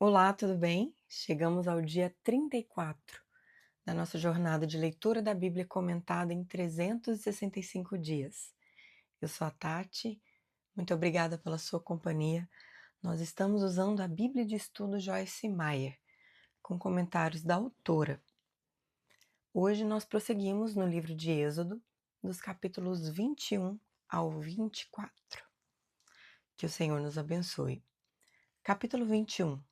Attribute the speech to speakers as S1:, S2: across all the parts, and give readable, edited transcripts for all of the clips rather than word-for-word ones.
S1: Olá, tudo bem? Chegamos ao dia 34 da nossa jornada de leitura da Bíblia comentada em 365 dias. Eu sou a Tati, muito obrigada pela sua companhia. Nós estamos usando a Bíblia de Estudo Joyce Meyer, com comentários da autora. Hoje nós prosseguimos no livro de Êxodo, dos capítulos 21 ao 24. Que o Senhor nos abençoe. Capítulo 21.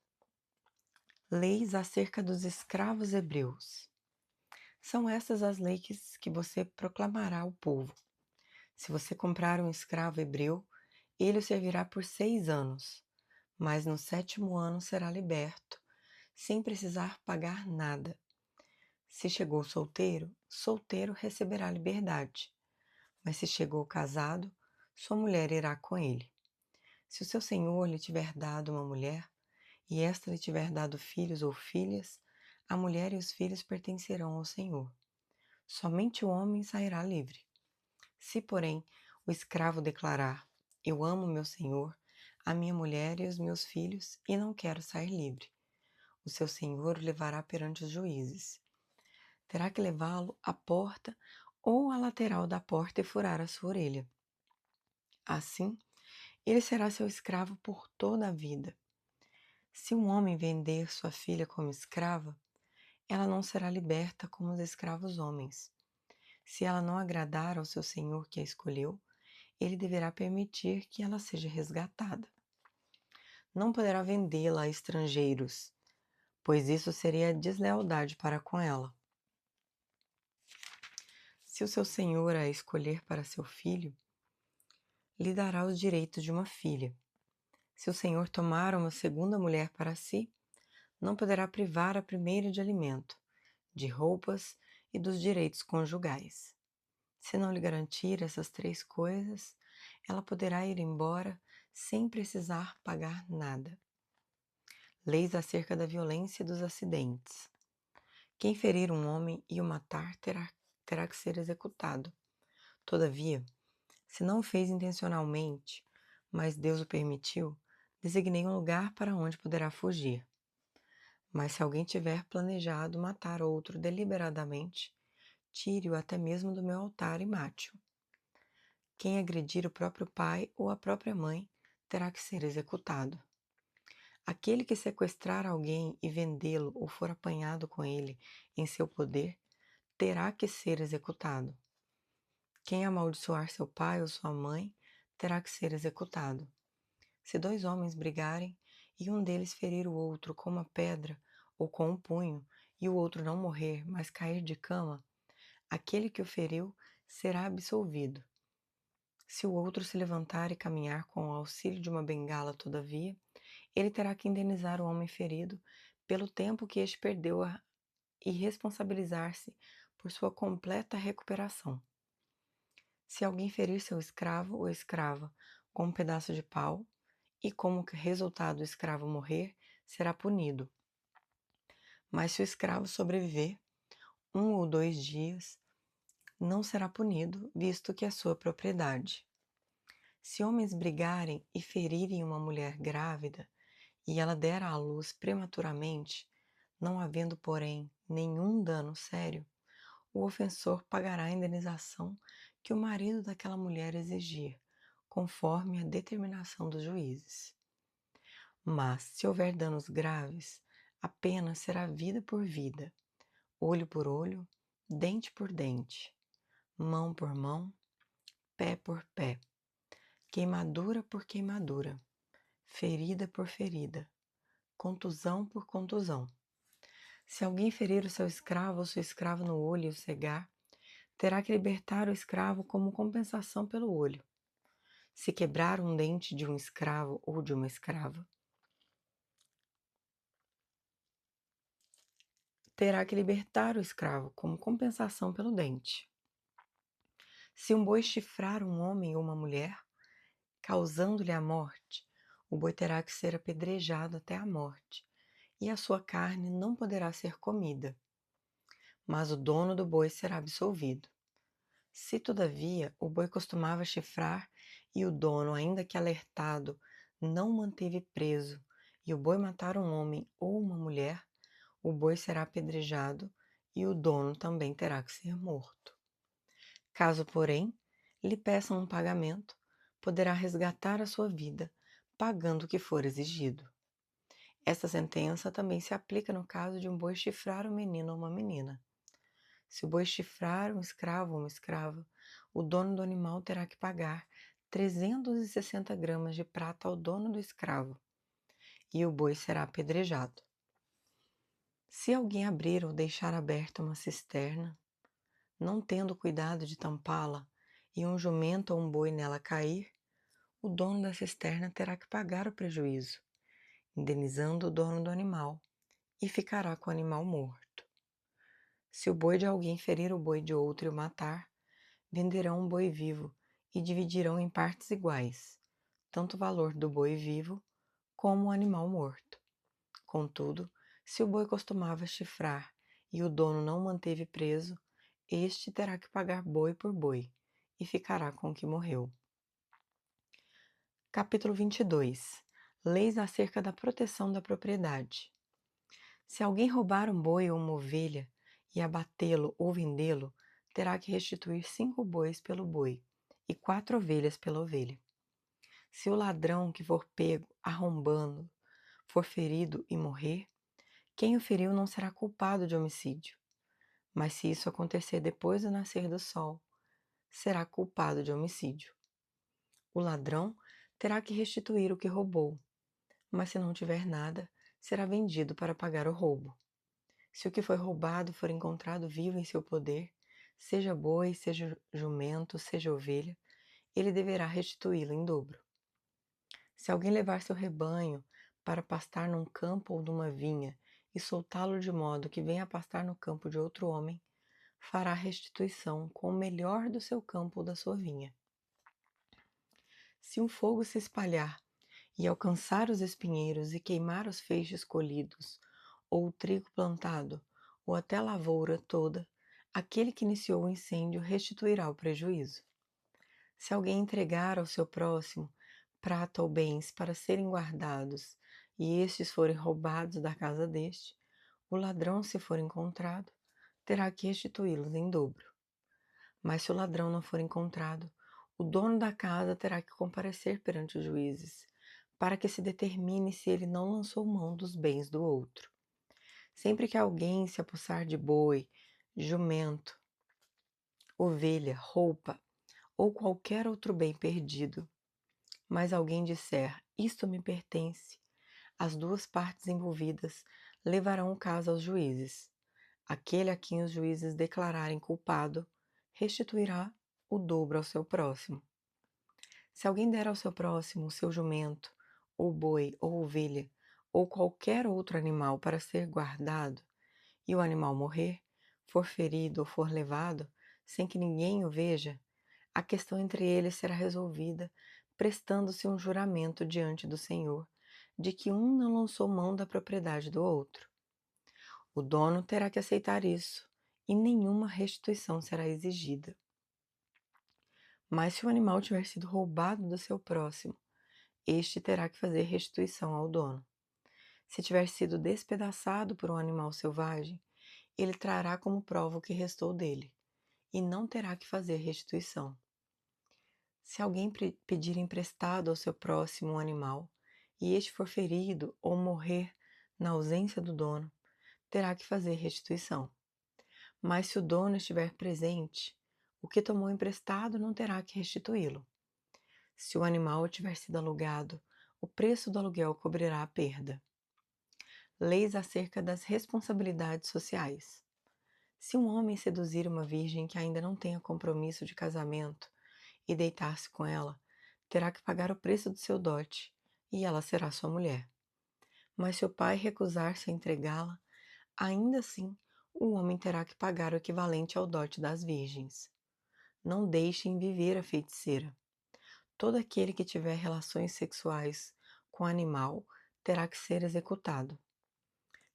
S1: Leis acerca dos escravos hebreus. São essas as leis que você proclamará ao povo. Se você comprar um escravo hebreu, ele o servirá por 6 anos, mas no 7º ano será liberto, sem precisar pagar nada. Se chegou solteiro, solteiro receberá liberdade, mas se chegou casado, sua mulher irá com ele. Se o seu senhor lhe tiver dado uma mulher, e esta lhe tiver dado filhos ou filhas, a mulher e os filhos pertencerão ao senhor. Somente o homem sairá livre. Se, porém, o escravo declarar: Eu amo meu senhor, a minha mulher e os meus filhos, e não quero sair livre, o seu senhor o levará perante os juízes. Terá que levá-lo à porta ou à lateral da porta e furar a sua orelha. Assim, ele será seu escravo por toda a vida. Se um homem vender sua filha como escrava, ela não será liberta como os escravos homens. Se ela não agradar ao seu senhor que a escolheu, ele deverá permitir que ela seja resgatada. Não poderá vendê-la a estrangeiros, pois isso seria deslealdade para com ela. Se o seu senhor a escolher para seu filho, lhe dará os direitos de uma filha. Se o senhor tomar uma segunda mulher para si, não poderá privar a primeira de alimento, de roupas e dos direitos conjugais. Se não lhe garantir essas 3 coisas, ela poderá ir embora sem precisar pagar nada. Leis acerca da violência e dos acidentes. Quem ferir um homem e o matar terá que ser executado. Todavia, se não o fez intencionalmente, mas Deus o permitiu, designei um lugar para onde poderá fugir. Mas se alguém tiver planejado matar outro deliberadamente, tire-o até mesmo do meu altar e mate-o. Quem agredir o próprio pai ou a própria mãe terá que ser executado. Aquele que sequestrar alguém e vendê-lo ou for apanhado com ele em seu poder, terá que ser executado. Quem amaldiçoar seu pai ou sua mãe, terá que ser executado. Se 2 homens brigarem e um deles ferir o outro com uma pedra ou com um punho, e o outro não morrer, mas cair de cama, aquele que o feriu será absolvido. Se o outro se levantar e caminhar com o auxílio de uma bengala, todavia, ele terá que indenizar o homem ferido pelo tempo que este perdeu e responsabilizar-se por sua completa recuperação. Se alguém ferir seu escravo ou escrava com um pedaço de pau, e como resultado o escravo morrer, será punido. Mas se o escravo sobreviver 1 ou 2 dias, não será punido, visto que é sua propriedade. Se homens brigarem e ferirem uma mulher grávida, e ela der à luz prematuramente, não havendo, porém, nenhum dano sério, o ofensor pagará a indenização que o marido daquela mulher exigir, conforme a determinação dos juízes. Mas, se houver danos graves, a pena será vida por vida, olho por olho, dente por dente, mão por mão, pé por pé, queimadura por queimadura, ferida por ferida, contusão por contusão. Se alguém ferir o seu escravo ou sua escrava no olho e o cegar, terá que libertar o escravo como compensação pelo olho. Se quebrar um dente de um escravo ou de uma escrava, terá que libertar o escravo como compensação pelo dente. Se um boi chifrar um homem ou uma mulher, causando-lhe a morte, o boi terá que ser apedrejado até a morte, e a sua carne não poderá ser comida. Mas o dono do boi será absolvido. Se, todavia, o boi costumava chifrar e o dono, ainda que alertado, não o manteve preso e o boi matar um homem ou uma mulher, o boi será apedrejado e o dono também terá que ser morto. Caso, porém, lhe peçam um pagamento, poderá resgatar a sua vida, pagando o que for exigido. Esta sentença também se aplica no caso de um boi chifrar um menino ou uma menina. Se o boi chifrar um escravo ou uma escrava, o dono do animal terá que pagar 360 gramas de prata ao dono do escravo, e o boi será apedrejado. Se alguém abrir ou deixar aberta uma cisterna, não tendo cuidado de tampá-la, e um jumento ou um boi nela cair, o dono da cisterna terá que pagar o prejuízo, indenizando o dono do animal, e ficará com o animal morto. Se o boi de alguém ferir o boi de outro e o matar, venderão um boi vivo e dividirão em partes iguais, tanto o valor do boi vivo como o animal morto. Contudo, se o boi costumava chifrar e o dono não o manteve preso, este terá que pagar boi por boi e ficará com o que morreu. Capítulo 22. Leis acerca da proteção da propriedade. Se alguém roubar um boi ou uma ovelha e abatê-lo ou vendê-lo, terá que restituir 5 bois pelo boi e 4 ovelhas pela ovelha. Se o ladrão que for pego arrombando for ferido e morrer, quem o feriu não será culpado de homicídio. Mas se isso acontecer depois do nascer do sol, será culpado de homicídio. O ladrão terá que restituir o que roubou, mas se não tiver nada, será vendido para pagar o roubo. Se o que foi roubado for encontrado vivo em seu poder, seja boi, seja jumento, seja ovelha, ele deverá restituí-lo em dobro. Se alguém levar seu rebanho para pastar num campo ou numa vinha e soltá-lo de modo que venha pastar no campo de outro homem, fará restituição com o melhor do seu campo ou da sua vinha. Se um fogo se espalhar e alcançar os espinheiros e queimar os feixes colhidos, ou o trigo plantado, ou até a lavoura toda, aquele que iniciou o incêndio restituirá o prejuízo. Se alguém entregar ao seu próximo prata ou bens para serem guardados, e estes forem roubados da casa deste, o ladrão, se for encontrado, terá que restituí-los em dobro. Mas se o ladrão não for encontrado, o dono da casa terá que comparecer perante os juízes, para que se determine se ele não lançou mão dos bens do outro. Sempre que alguém se apossar de boi, jumento, ovelha, roupa ou qualquer outro bem perdido, mas alguém disser: "Isto me pertence", as duas partes envolvidas levarão o caso aos juízes. Aquele a quem os juízes declararem culpado restituirá o dobro ao seu próximo. Se alguém der ao seu próximo o seu jumento, ou boi, ou ovelha, ou qualquer outro animal para ser guardado, e o animal morrer, for ferido ou for levado, sem que ninguém o veja, a questão entre eles será resolvida prestando-se um juramento diante do Senhor de que um não lançou mão da propriedade do outro. O dono terá que aceitar isso e nenhuma restituição será exigida. Mas se o animal tiver sido roubado do seu próximo, este terá que fazer restituição ao dono. Se tiver sido despedaçado por um animal selvagem, ele trará como prova o que restou dele, e não terá que fazer restituição. Se alguém pedir emprestado ao seu próximo um animal, e este for ferido ou morrer na ausência do dono, terá que fazer restituição. Mas se o dono estiver presente, o que tomou emprestado não terá que restituí-lo. Se o animal tiver sido alugado, o preço do aluguel cobrirá a perda. Leis acerca das responsabilidades sociais. Se um homem seduzir uma virgem que ainda não tenha compromisso de casamento e deitar-se com ela, terá que pagar o preço do seu dote, e ela será sua mulher. Mas se o pai recusar-se a entregá-la, ainda assim o homem terá que pagar o equivalente ao dote das virgens. Não deixem viver a feiticeira. Todo aquele que tiver relações sexuais com animal terá que ser executado.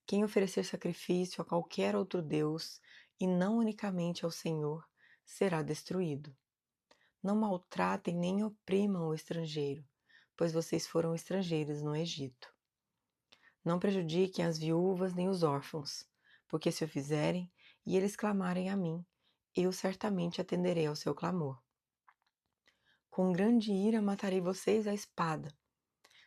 S1: Quem oferecer sacrifício a qualquer outro Deus, e não unicamente ao Senhor, será destruído. Não maltratem nem oprimam o estrangeiro, pois vocês foram estrangeiros no Egito. Não prejudiquem as viúvas nem os órfãos, porque se o fizerem e eles clamarem a mim, eu certamente atenderei ao seu clamor. Com grande ira matarei vocês à espada.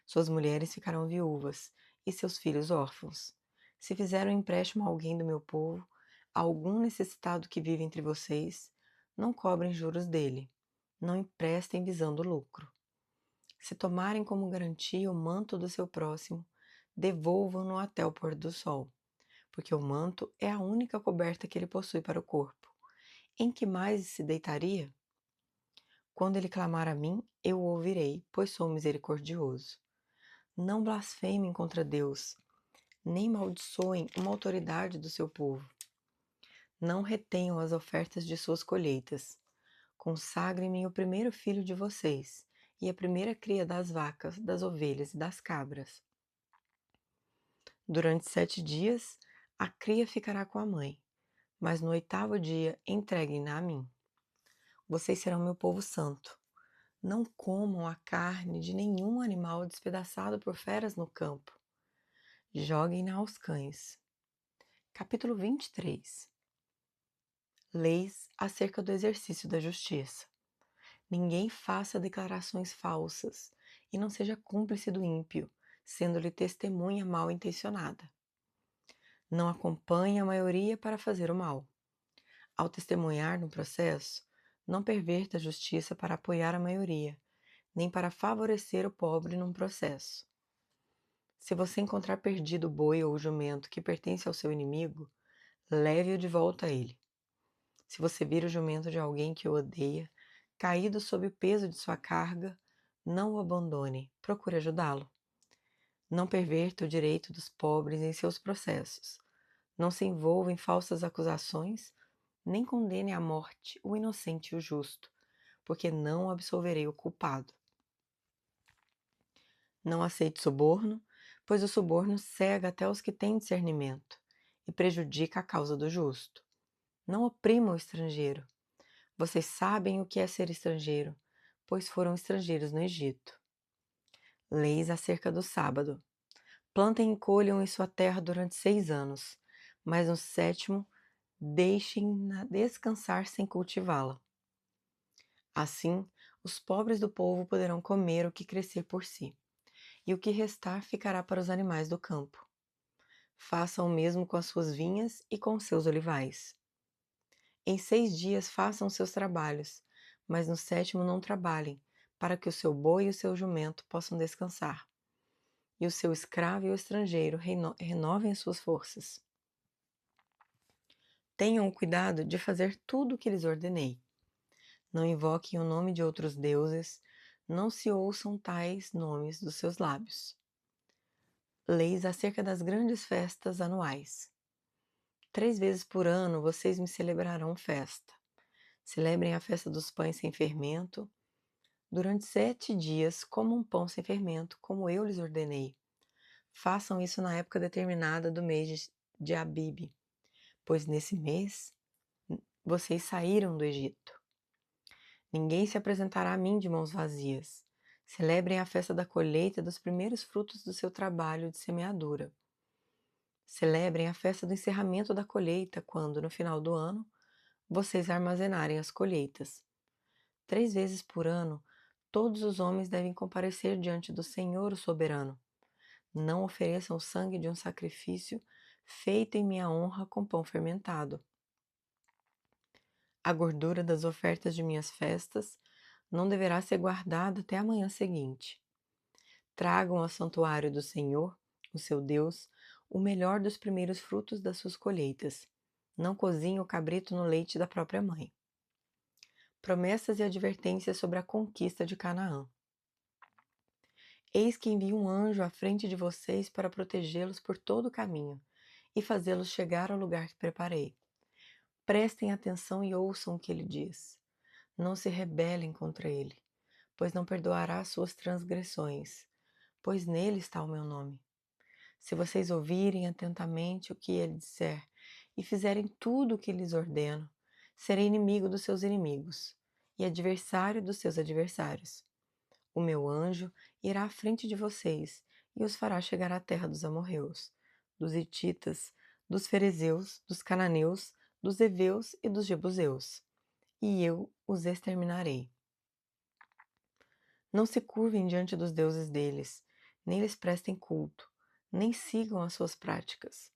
S1: Suas mulheres ficarão viúvas e seus filhos órfãos. Se fizeram empréstimo a alguém do meu povo, a algum necessitado que vive entre vocês, não cobrem juros dele, não emprestem visando lucro. Se tomarem como garantia o manto do seu próximo, devolvam-no até o pôr do sol, porque o manto é a única coberta que ele possui para o corpo. Em que mais se deitaria? Quando ele clamar a mim, eu o ouvirei, pois sou misericordioso. Não blasfemem contra Deus, nem maldiçoem uma autoridade do seu povo. Não retenham as ofertas de suas colheitas. Consagrem-me o primeiro filho de vocês, e a primeira cria das vacas, das ovelhas e das cabras. Durante 7 dias, a cria ficará com a mãe, mas no 8º dia entreguem-na a mim. Vocês serão meu povo santo. Não comam a carne de nenhum animal despedaçado por feras no campo. Joguem-na aos cães. Capítulo 23. Leis acerca do exercício da justiça. Ninguém faça declarações falsas e não seja cúmplice do ímpio, sendo-lhe testemunha mal intencionada. Não acompanhe a maioria para fazer o mal. Ao testemunhar no processo, não perverta a justiça para apoiar a maioria, nem para favorecer o pobre num processo. Se você encontrar perdido o boi ou o jumento que pertence ao seu inimigo, leve-o de volta a ele. Se você vir o jumento de alguém que o odeia, caído sob o peso de sua carga, não o abandone, procure ajudá-lo. Não perverta o direito dos pobres em seus processos. Não se envolva em falsas acusações, nem condene à morte o inocente e o justo, porque não absolverei o culpado. Não aceite suborno, pois o suborno cega até os que têm discernimento e prejudica a causa do justo. Não oprima o estrangeiro. Vocês sabem o que é ser estrangeiro, pois foram estrangeiros no Egito. Leis acerca do sábado. Plantem e colham em sua terra durante 6 anos, mas no 7º deixem-na descansar sem cultivá-la. Assim, os pobres do povo poderão comer o que crescer por si, e o que restar ficará para os animais do campo. Façam o mesmo com as suas vinhas e com os seus olivais. Em 6 dias façam seus trabalhos, mas no 7º não trabalhem, para que o seu boi e o seu jumento possam descansar, e o seu escravo e o estrangeiro renovem as suas forças. Tenham o cuidado de fazer tudo o que lhes ordenei. Não invoquem o nome de outros deuses, não se ouçam tais nomes dos seus lábios. Leis acerca das grandes festas anuais. 3 vezes por ano vocês me celebrarão festa. Celebrem a festa dos pães sem fermento. Durante 7 dias comam pão sem fermento, como eu lhes ordenei. Façam isso na época determinada do mês de Abibe, pois nesse mês vocês saíram do Egito. Ninguém se apresentará a mim de mãos vazias. Celebrem a festa da colheita dos primeiros frutos do seu trabalho de semeadura. Celebrem a festa do encerramento da colheita, quando, no final do ano, vocês armazenarem as colheitas. 3 vezes por ano, todos os homens devem comparecer diante do Senhor, o soberano. Não ofereçam o sangue de um sacrifício feito em minha honra com pão fermentado. A gordura das ofertas de minhas festas não deverá ser guardada até a manhã seguinte. Tragam ao santuário do Senhor, o seu Deus, o melhor dos primeiros frutos das suas colheitas. Não cozinhem o cabrito no leite da própria mãe. Promessas e advertências sobre a conquista de Canaã. Eis que envio um anjo à frente de vocês para protegê-los por todo o caminho e fazê-los chegar ao lugar que preparei. Prestem atenção e ouçam o que ele diz. Não se rebelem contra ele, pois não perdoará suas transgressões, pois nele está o meu nome. Se vocês ouvirem atentamente o que ele disser e fizerem tudo o que lhes ordeno, serei inimigo dos seus inimigos e adversário dos seus adversários. O meu anjo irá à frente de vocês e os fará chegar à terra dos amorreus, dos hititas, dos ferezeus, dos cananeus, dos heveus e dos jebuseus, e eu os exterminarei. Não se curvem diante dos deuses deles, nem lhes prestem culto, nem sigam as suas práticas.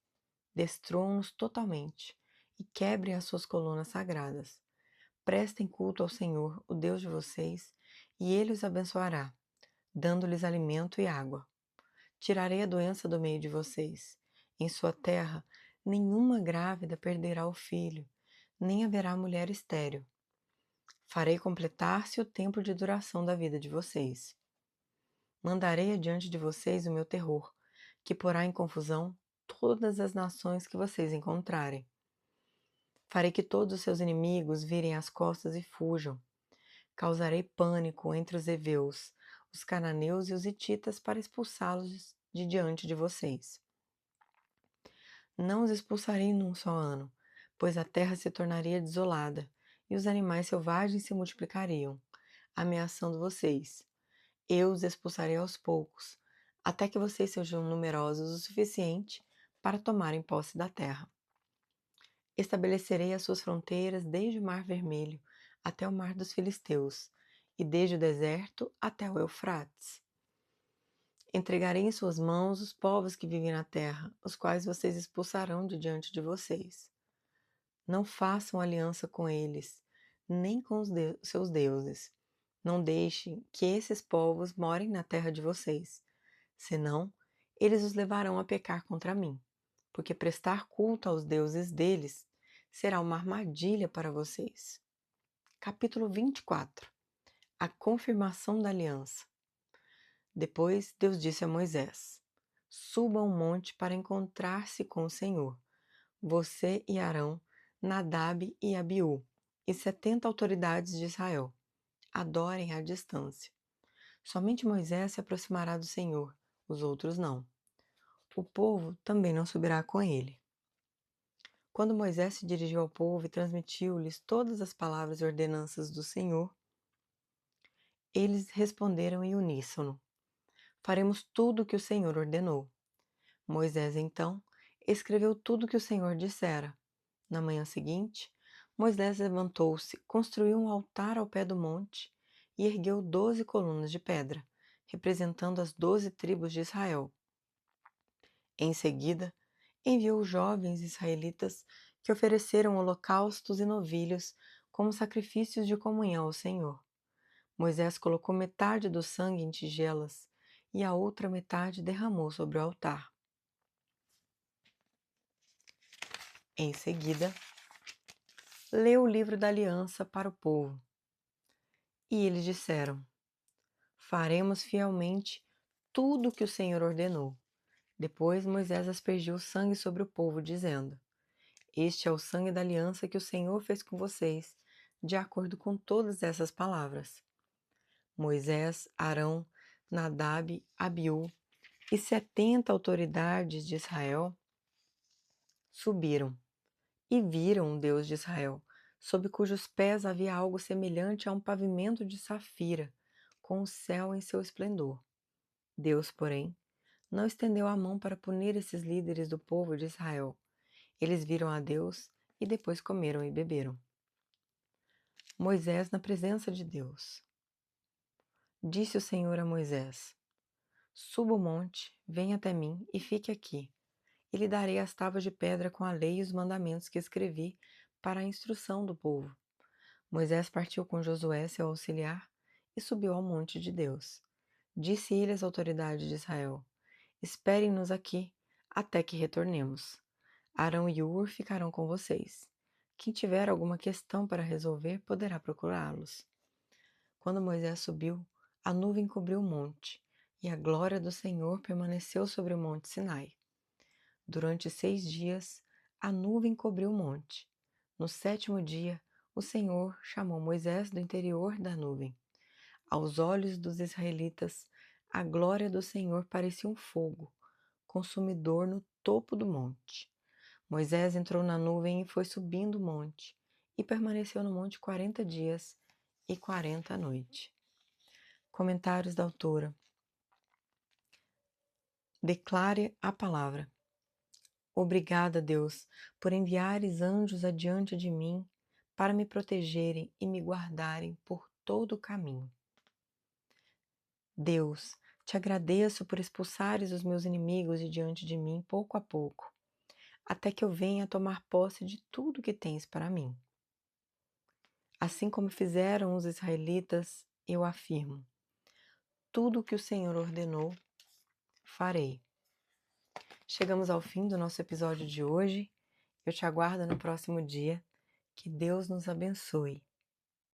S1: Destruam-nos totalmente e quebrem as suas colunas sagradas. Prestem culto ao Senhor, o Deus de vocês, e ele os abençoará, dando-lhes alimento e água. Tirarei a doença do meio de vocês. Em sua terra, nenhuma grávida perderá o filho, nem haverá mulher estéril. Farei completar-se o tempo de duração da vida de vocês. Mandarei adiante de vocês o meu terror, que porá em confusão todas as nações que vocês encontrarem. Farei que todos os seus inimigos virem as costas e fujam. Causarei pânico entre os heveus, os cananeus e os hititas para expulsá-los de diante de vocês. Não os expulsarei num só ano, pois a terra se tornaria desolada e os animais selvagens se multiplicariam, ameaçando vocês. Eu os expulsarei aos poucos, até que vocês sejam numerosos o suficiente para tomarem posse da terra. Estabelecerei as suas fronteiras desde o Mar Vermelho até o Mar dos Filisteus, e desde o deserto até o Eufrates. Entregarei em suas mãos os povos que vivem na terra, os quais vocês expulsarão de diante de vocês. Não façam aliança com eles, nem com os seus deuses. Não deixem que esses povos morem na terra de vocês, senão eles os levarão a pecar contra mim, porque prestar culto aos deuses deles será uma armadilha para vocês. Capítulo 24. A confirmação da aliança. Depois Deus disse a Moisés: Suba ao monte para encontrar-se com o Senhor, você e Arão, Nadab e Abiú, e 70 autoridades de Israel. Adorem à distância. Somente Moisés se aproximará do Senhor, os outros não. O povo também não subirá com ele. Quando Moisés se dirigiu ao povo e transmitiu-lhes todas as palavras e ordenanças do Senhor, eles responderam em uníssono: Faremos tudo o que o Senhor ordenou. Moisés, então, escreveu tudo o que o Senhor dissera. Na manhã seguinte, Moisés levantou-se, construiu um altar ao pé do monte e ergueu 12 colunas de pedra, representando as 12 tribos de Israel. Em seguida, enviou jovens israelitas que ofereceram holocaustos e novilhos como sacrifícios de comunhão ao Senhor. Moisés colocou metade do sangue em tigelas e a outra metade derramou sobre o altar. Em seguida, leu o livro da aliança para o povo. E eles disseram: Faremos fielmente tudo o que o Senhor ordenou. Depois Moisés aspergiu o sangue sobre o povo, dizendo: Este é o sangue da aliança que o Senhor fez com vocês, de acordo com todas essas palavras. Moisés, Arão, Nadab, Abiú e 70 autoridades de Israel subiram e viram o Deus de Israel, sob cujos pés havia algo semelhante a um pavimento de safira, com o céu em seu esplendor. Deus, porém, não estendeu a mão para punir esses líderes do povo de Israel. Eles viram a Deus e depois comeram e beberam. Moisés na presença de Deus. Disse o Senhor a Moisés: Suba o monte, venha até mim e fique aqui. E lhe darei as tábuas de pedra com a lei e os mandamentos que escrevi para a instrução do povo. Moisés partiu com Josué, seu auxiliar, e subiu ao monte de Deus. Disse ele às autoridades de Israel: Esperem-nos aqui, até que retornemos. Arão e Hur ficarão com vocês. Quem tiver alguma questão para resolver poderá procurá-los. Quando Moisés subiu, a nuvem cobriu o monte, e a glória do Senhor permaneceu sobre o monte Sinai. Durante 6 dias, a nuvem cobriu o monte. No 7º dia, o Senhor chamou Moisés do interior da nuvem. Aos olhos dos israelitas, a glória do Senhor parecia um fogo, consumidor no topo do monte. Moisés entrou na nuvem e foi subindo o monte, e permaneceu no monte 40 dias e 40 noites. Comentários da autora. Declare a palavra. Obrigada, Deus, por enviares anjos adiante de mim para me protegerem e me guardarem por todo o caminho. Deus, te agradeço por expulsares os meus inimigos de diante de mim pouco a pouco, até que eu venha tomar posse de tudo que tens para mim. Assim como fizeram os israelitas, eu afirmo: tudo o que o Senhor ordenou, farei. Chegamos ao fim do nosso episódio de hoje. Eu te aguardo no próximo dia. Que Deus nos abençoe.